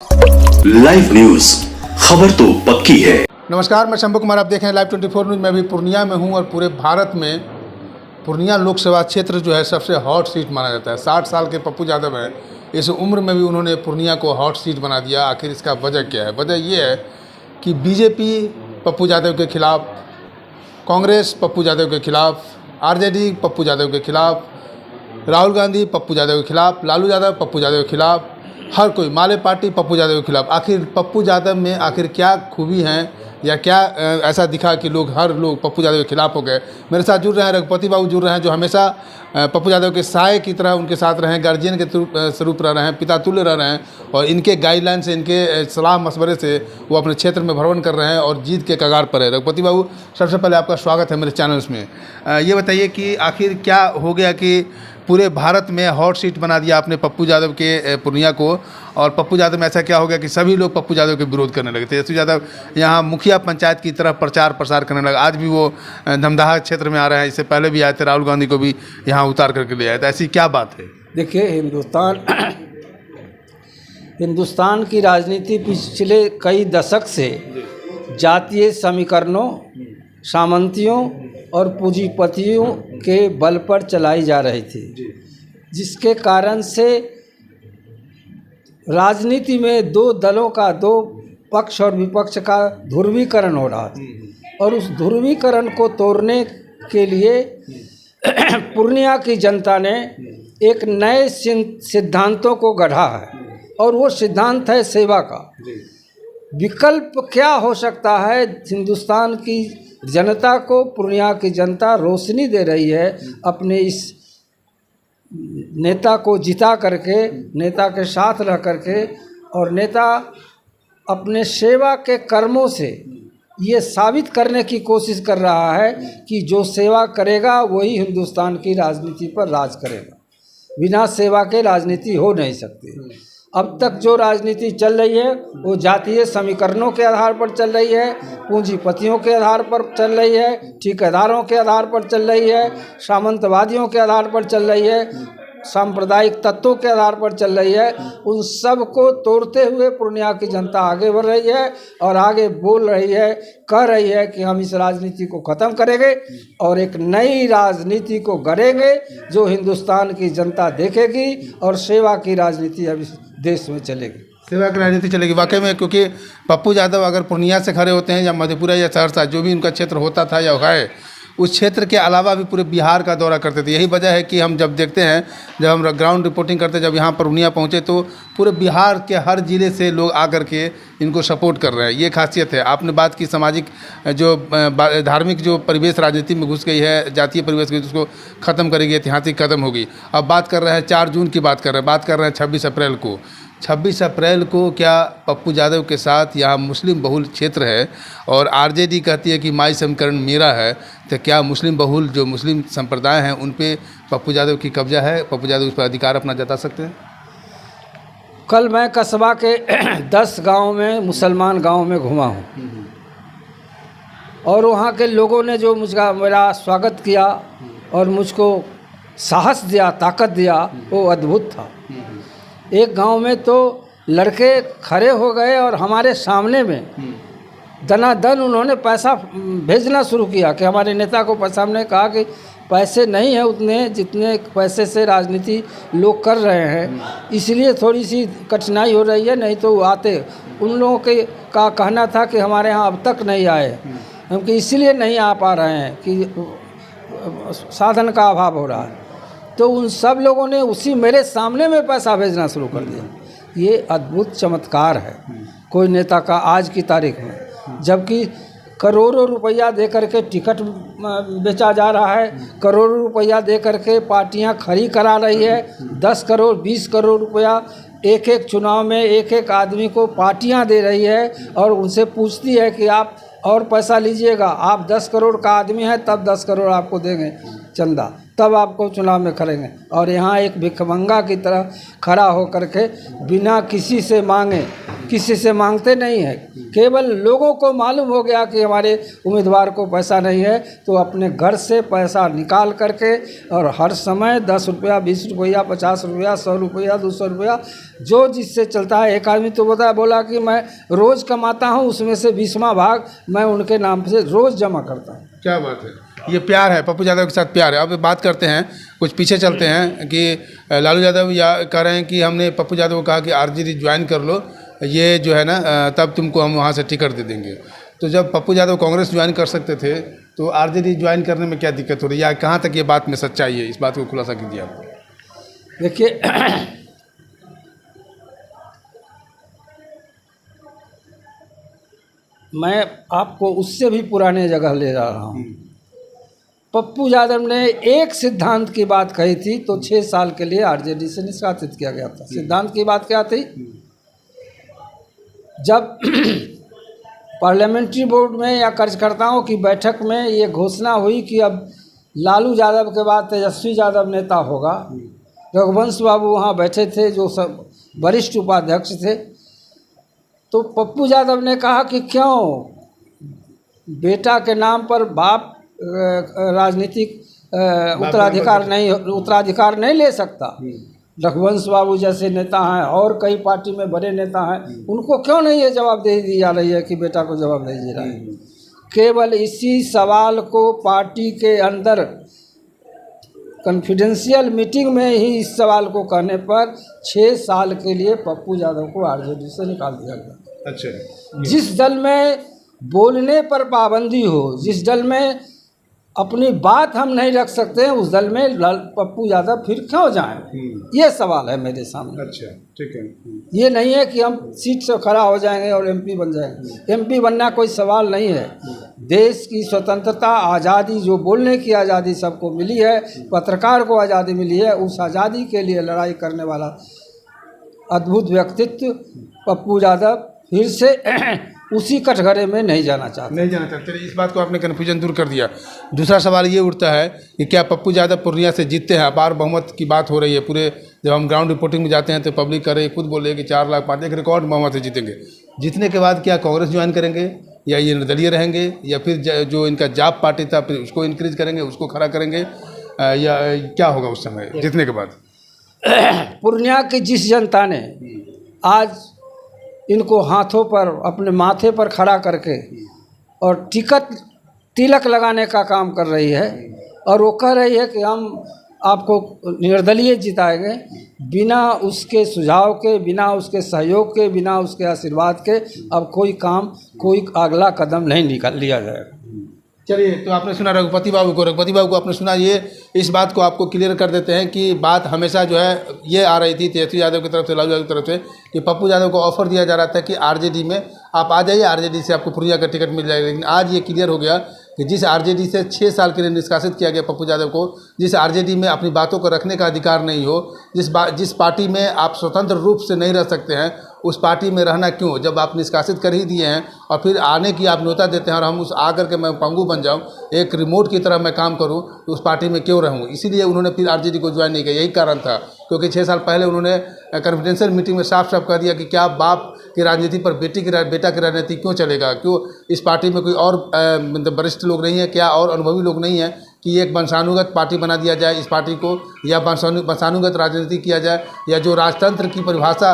Live news, खबर तो पक्की है। नमस्कार, मैं शंभू कुमार, आप देख रहे हैं लाइव 24 न्यूज। मैं भी पूर्णिया में हूं और पूरे भारत में पूर्णिया लोकसभा क्षेत्र जो है सबसे हॉट सीट माना जाता है। 60 साल के पप्पू यादव हैं, इस उम्र में भी उन्होंने पूर्णिया को हॉट सीट बना दिया। आखिर इसका वजह क्या है? वजह ये है कि बीजेपी पप्पू यादव के खिलाफ, कांग्रेस पप्पू यादव के खिलाफ, आरजेडी पप्पू यादव के खिलाफ, राहुल गांधी पप्पू यादव के खिलाफ, लालू यादव पप्पू यादव के खिलाफ, हर कोई माले पार्टी पप्पू यादव के खिलाफ। आखिर पप्पू यादव में आखिर क्या खूबी हैं या क्या ऐसा दिखा कि हर लोग पप्पू यादव के खिलाफ हो गए? मेरे साथ जुड़ रहे हैं रघुपति बाबू, जुड़ रहे हैं जो हमेशा पप्पू यादव के साय की तरह उनके साथ रहे हैं, गार्जियन के स्वरूप रह रहे हैं, पिता तुल्य रह रहे हैं और इनके गाइडलाइन से, इनके सलाह मशवरे से वो अपने क्षेत्र में भ्रमण कर रहे हैं और जीत के कगार पर है। रघुपति बाबू, सबसे पहले आपका स्वागत है मेरे चैनल्स में। ये बताइए कि आखिर क्या हो गया कि पूरे भारत में हॉट सीट बना दिया आपने पप्पू यादव के पूर्णिया को, और पप्पू यादव में ऐसा क्या हो गया कि सभी लोग पप्पू यादव के विरोध करने लगे थे? तेजस्वी यादव यहाँ मुखिया पंचायत की तरफ प्रचार प्रसार करने लगा, आज भी वो धमदाहा क्षेत्र में आ रहे हैं, इससे पहले भी आए थे, राहुल गांधी को भी यहाँ उतार करके ले आए थे। ऐसी क्या बात है? देखिए, हिंदुस्तान की राजनीति पिछले कई दशक से जातीय समीकरणों, सामंतियों और पूंजीपतियों के बल पर चलाई जा रही थी, जिसके कारण से राजनीति में दो दलों का, दो पक्ष और विपक्ष का ध्रुवीकरण हो रहा था। और उस ध्रुवीकरण को तोड़ने के लिए पूर्णिया की जनता ने एक नए सिद्धांतों को गढ़ा है, और वो सिद्धांत है सेवा का। विकल्प क्या हो सकता है? हिंदुस्तान की जनता को पूर्णिया की जनता रोशनी दे रही है अपने इस नेता को जिता करके, नेता के साथ रह करके, और नेता अपने सेवा के कर्मों से ये साबित करने की कोशिश कर रहा है कि जो सेवा करेगा वही हिंदुस्तान की राजनीति पर राज करेगा। बिना सेवा के राजनीति हो नहीं सकती। अब तक जो राजनीति चल रही है वो जातीय समीकरणों के आधार पर चल रही है, पूंजीपतियों के आधार पर चल रही है, ठेकेदारों के आधार पर चल रही है, सामंतवादियों के आधार पर चल रही है, सांप्रदायिक तत्वों के आधार पर चल रही है। उन सब को तोड़ते हुए पूर्णिया की जनता आगे बढ़ रही है और आगे बोल रही है, कह रही है कि हम इस राजनीति को ख़त्म करेंगे और एक नई राजनीति को गढ़ेंगे जो हिंदुस्तान की जनता देखेगी, और सेवा की राजनीति अब इस देश में चलेगी। सेवा की राजनीति चलेगी वाकई में, क्योंकि पप्पू यादव अगर पूर्णिया से खड़े होते हैं या मधेपुरा या सहरसा, जो भी उनका क्षेत्र होता था या है, उस क्षेत्र के अलावा भी पूरे बिहार का दौरा करते थे। यही वजह है कि हम जब देखते हैं, जब हम ग्राउंड रिपोर्टिंग करते, जब यहाँ पूर्णिया पहुँचे तो पूरे बिहार के हर ज़िले से लोग आकर के इनको सपोर्ट कर रहे हैं। ये खासियत है। आपने बात की सामाजिक जो धार्मिक जो परिवेश राजनीति में घुस गई है, जातीय परिवेश की, उसको ख़त्म करेगी, ऐतिहासिक कदम होगी। अब बात कर रहे हैं 4 जून की, बात कर रहे हैं 26 अप्रैल को। 26 अप्रैल को क्या पप्पू यादव के साथ यहाँ मुस्लिम बहुल क्षेत्र है और आरजेडी कहती है कि माई समीकरण मेरा है, तो क्या मुस्लिम बहुल जो मुस्लिम संप्रदाय हैं उन पे पप्पू यादव की कब्जा है? पप्पू यादव उस पर अधिकार अपना जता सकते हैं? कल मैं कस्बा के 10 गांव में, मुसलमान गांव में घुमा हूँ, और वहाँ के लोगों ने जो मेरा स्वागत किया और मुझको साहस दिया, ताकत दिया, वो अद्भुत था। एक गांव में तो लड़के खड़े हो गए और हमारे सामने में दनादन उन्होंने पैसा भेजना शुरू किया कि हमारे नेता को पैसा। हमने कहा कि पैसे नहीं है उतने जितने पैसे से राजनीति लोग कर रहे हैं, इसलिए थोड़ी सी कठिनाई हो रही है, नहीं तो आते। उन लोगों का कहना था कि हमारे यहाँ अब तक नहीं आए, हम कि इसलिए नहीं आ पा रहे हैं कि साधन का अभाव हो रहा है। तो उन सब लोगों ने उसी मेरे सामने में पैसा भेजना शुरू कर दिया। ये अद्भुत चमत्कार है कोई नेता का आज की तारीख में, जबकि करोड़ों रुपया दे करके टिकट बेचा जा रहा है, करोड़ों रुपया दे करके पार्टियां खड़ी करा रही है। 10 करोड़ 20 करोड़ रुपया एक एक चुनाव में एक एक आदमी को पार्टियां दे रही है, और उनसे पूछती है कि आप और पैसा लीजिएगा, आप 10 करोड़ का आदमी है तब 10 करोड़ आपको देंगे चंदा, तब आपको चुनाव में करेंगे। और यहाँ एक भिखमंगा की तरह खड़ा होकर के बिना किसी से मांगे किसी से मांगते नहीं हैं। केवल लोगों को मालूम हो गया कि हमारे उम्मीदवार को पैसा नहीं है, तो अपने घर से पैसा निकाल करके और हर समय 10 रुपया, 20 रुपया, 50 रुपया, 100 रुपया, 200 रुपया, जो जिससे चलता है। एक आदमी तो बोला कि मैं रोज़ कमाता हूँ, उसमें से 20वां भाग मैं उनके नाम से रोज़ जमा करता हूँ। क्या बात है, ये प्यार है, पप्पू यादव के साथ प्यार है। अब बात करते हैं, कुछ पीछे चलते हैं कि लालू यादव कह रहे हैं कि हमने पप्पू यादव को कहा कि आरजेडी ज्वाइन कर लो, ये जो है ना तब तुमको हम वहाँ से टिकट दे देंगे। तो जब पप्पू यादव कांग्रेस ज्वाइन कर सकते थे तो आरजेडी ज्वाइन करने में क्या दिक्कत हो रही है, या कहाँ तक ये बात में सच्चाई है, इस बात को खुलासा कीजिए आप। देखिए, मैं आपको उससे भी पुराने जगह ले जा रहा हूँ। पप्पू यादव ने एक सिद्धांत की बात कही थी, तो 6 साल के लिए आरजेडी से निष्कासित किया गया था। सिद्धांत की बात क्या थी? जब पार्लियामेंट्री बोर्ड में या कार्यकर्ताओं की बैठक में ये घोषणा हुई कि अब लालू यादव के बाद तेजस्वी यादव नेता होगा, रघुवंश बाबू वहाँ बैठे थे जो सब वरिष्ठ उपाध्यक्ष थे, तो पप्पू यादव ने कहा कि क्यों बेटा के नाम पर बाप राजनीतिक उत्तराधिकार नहीं ले सकता। रघुवंश बाबू जैसे नेता हैं और कई पार्टी में बड़े नेता हैं, उनको क्यों नहीं ये जवाबदेही दी जा रही है कि बेटा को जवाबदेही दी रहा है? केवल इसी सवाल को पार्टी के अंदर कॉन्फिडेंशियल मीटिंग में ही इस सवाल को कहने पर 6 साल के लिए पप्पू यादव को आरजेडी से निकाल दिया गया। अच्छा, जिस दल में बोलने पर पाबंदी हो, जिस दल में अपनी बात हम नहीं रख सकते हैं, उस दल में पप्पू यादव फिर क्यों जाएं? ये सवाल है मेरे सामने। अच्छा, ठीक है। ये नहीं है कि हम सीट से खड़ा हो जाएंगे और एमपी बन जाएंगे। एमपी बनना कोई सवाल नहीं है। देश की स्वतंत्रता, आज़ादी, जो बोलने की आज़ादी सबको मिली है, पत्रकार को आज़ादी मिली है, उस आज़ादी के लिए लड़ाई करने वाला अद्भुत व्यक्तित्व पप्पू यादव फिर से उसी कटघरे में नहीं जाना चाहते। इस बात को आपने कन्फ्यूजन दूर कर दिया। दूसरा सवाल ये उठता है कि क्या पप्पू यादव पूर्णिया से जीतते हैं? अपार बहुमत की बात हो रही है पूरे, जब हम ग्राउंड रिपोर्टिंग में जाते हैं तो पब्लिक कर रही है, खुद बोल रही है कि 4 लाख 5 एक रिकॉर्ड बहुमत से जीतेंगे। जीतने के बाद क्या कांग्रेस ज्वाइन करेंगे, या ये निर्दलीय रहेंगे, या फिर जो इनका जाप पार्टी था फिर उसको इंक्रीज करेंगे, उसको खड़ा करेंगे, या क्या होगा उस समय जीतने के बाद? पूर्णिया की जिस जनता ने आज इनको हाथों पर, अपने माथे पर खड़ा करके और तिलक लगाने का काम कर रही है, और वो कह रही है कि हम आपको निर्दलीय जिताएंगे, बिना उसके सुझाव के, बिना उसके सहयोग के, बिना उसके आशीर्वाद के अब कोई काम, कोई अगला कदम नहीं लिया जाएगा। चलिए, तो आपने सुना रघुपति बाबू को आपने सुना। ये इस बात को आपको क्लियर कर देते हैं कि बात हमेशा जो है ये आ रही थी तेजस्वी यादव की तरफ से, लालू यादव की तरफ से, कि पप्पू यादव को ऑफर दिया जा रहा था कि आरजेडी में आप आ जाइए, आरजेडी से आपको पूर्णिया का टिकट मिल जाएगा। लेकिन आज ये क्लियर हो गया कि जिस आरजेडी से 6 साल के लिए निष्कासित किया गया पप्पू यादव को, जिस आरजेडी में अपनी बातों को रखने का अधिकार नहीं हो, जिस पार्टी में आप स्वतंत्र रूप से नहीं रह सकते हैं, उस पार्टी में रहना क्यों? जब आप निष्कासित कर ही दिए हैं और फिर आने की आप न्योता देते हैं और हम उस आकर के मैं पंगु बन जाऊं, एक रिमोट की तरह मैं काम करूं, तो उस पार्टी में क्यों रहूं? इसीलिए उन्होंने फिर आरजेडी को ज्वाइन नहीं किया। यही कारण था, क्योंकि 6 साल पहले उन्होंने कॉन्फिडेंशियल मीटिंग में साफ साफ कह दिया कि क्या बाप की राजनीति पर बेटा की राजनीति क्यों चलेगा? क्यों इस पार्टी में कोई और वरिष्ठ लोग नहीं है क्या, और अनुभवी लोग नहीं हैं कि एक वंशानुगत पार्टी बना दिया जाए इस पार्टी को, या वंशानुगत राजनीति किया जाए, या जो राजतंत्र की परिभाषा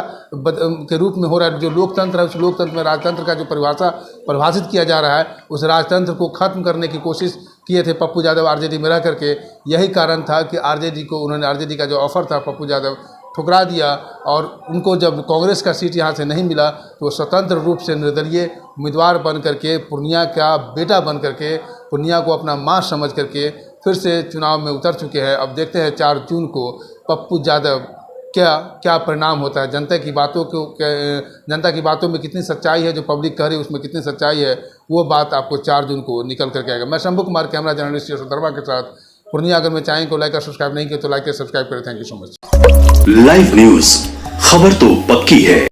के रूप में हो रहा है, जो लोकतंत्र है, उस लोकतंत्र में राजतंत्र का जो परिभाषित किया जा रहा है, उस राजतंत्र को खत्म करने की कोशिश किए थे पप्पू यादव आरजेडी में रह करके। यही कारण था कि उन्होंने आरजेडी का जो ऑफर था पप्पू यादव ठुकरा दिया, और उनको जब कांग्रेस का सीट यहाँ से नहीं मिला तो स्वतंत्र रूप से निर्दलीय उम्मीदवार बन करके, पूर्णिया का बेटा बन करके, पूर्णिया को अपना माँ समझ करके फिर से चुनाव में उतर चुके हैं। अब देखते हैं 4 जून को पप्पू यादव क्या परिणाम होता है। जनता की बातों में कितनी सच्चाई है, जो पब्लिक कह रही है उसमें कितनी सच्चाई है, वो बात आपको 4 जून को निकल करके आएगा। मैं शंभू कुमार, कैमरा जर्नलिस्ट सुधर्मा के साथ पूर्णिया। अगर मैं चाहें को लाइक और सब्सक्राइब नहीं किया तो लाइक और सब्सक्राइब करें। Thank you so much. Live news, खबर तो पक्की है।